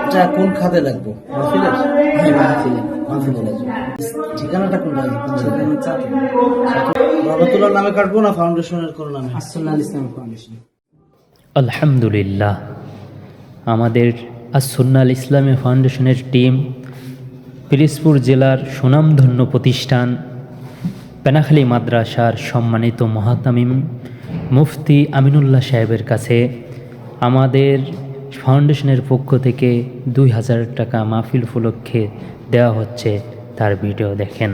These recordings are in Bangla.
এটা কোন খাতে লাগবো? মাহফিলের? হ্যাঁ, মাহফিলে। মাহফিলে লাগবে। ঠিকানাটা কোন জায়গায়? রহমতুল্লাহ নামে কাটবো না ফাউন্ডেশনের কোন নামে? আসসালাম ইসলাম ফাউন্ডেশন। আলহামদুলিল্লাহ, আমাদের আসুন্নাল ইসলামী ফাউন্ডেশনের টিম পিরিজপুর জেলার সুনামধন্য প্রতিষ্ঠান পেনাখালী মাদ্রাসার সম্মানিত মহাতামিম মুফতি আমিনুল্লাহ সাহেবের কাছে আমাদের ফাউন্ডেশনের পক্ষ থেকে 2000 টাকা মাহফিল উপলক্ষে দেওয়া হচ্ছে। তার ভিডিও দেখেন।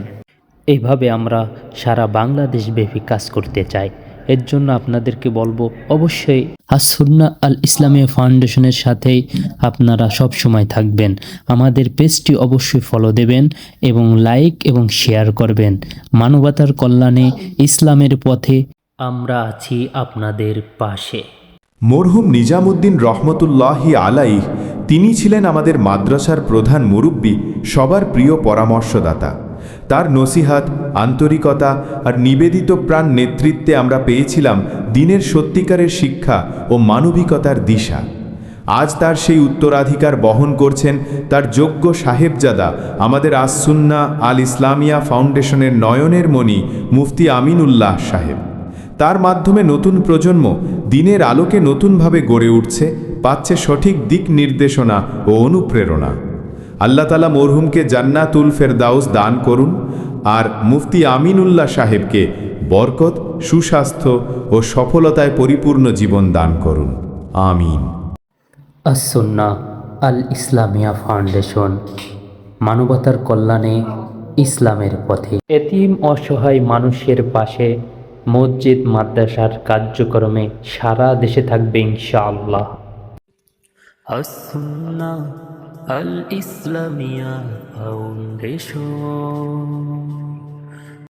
এইভাবে আমরা সারা বাংলাদেশ ব্যাপী কাজ করতে চাই। এর জন্য আপনাদেরকে বলবো, অবশ্যই আসুন্না আল ইসলামী ফাউন্ডেশনের সাথেই আপনারা সব সময় থাকবেন। আমাদের পেজটি অবশ্যই ফলো দেবেন এবং লাইক এবং শেয়ার করবেন। মানবতার কল্যাণে ইসলামের পথে আমরা আছি আপনাদের পাশে। মরহুম নিজামুদ্দিন রহমতুল্লাহি আলাইহ তিনি ছিলেন আমাদের মাদ্রাসার প্রধান মুরব্বী, সবার প্রিয় পরামর্শদাতা। তার নসিহাত, আন্তরিকতা আর নিবেদিত প্রাণ নেতৃত্বে আমরা পেয়েছিলাম দিনের সত্যিকারের শিক্ষা ও মানবিকতার দিশা। আজ তার সেই উত্তরাধিকার বহন করছেন তার যোগ্য সাহেবজাদা আমাদের আসুন্না আল ইসলামিয়া ফাউন্ডেশনের নয়নের মণি মুফতি আমিনুল্লাহ সাহেব। তার মাধ্যমে নতুন প্রজন্ম দিনের আলোকে নতুনভাবে গড়ে উঠছে, পাচ্ছে সঠিক দিক নির্দেশনা ও অনুপ্রেরণা। আল্লাহ তাআলা মরহুমকে জান্নাতুল ফেরদাউস দান করুন আর মুফতি আমিনুল্লাহ সাহেবকে বরকত, সুস্বাস্থ্য ও সফলতায় পরিপূর্ণ জীবন দান করুন। আমিন। আসুন্না আল ইসলামিয়া ফাউন্ডেশন, মানবতার কল্যাণে ইসলামের পথে, এতিম অসহায় মানুষের পাশে মসজিদ মাদ্রাসার কার্যক্রমে সারা দেশে থাকবে ইনশাআল্লাহ। আসুন্না আল ইসলামিয়া ফাউন্ডেশন।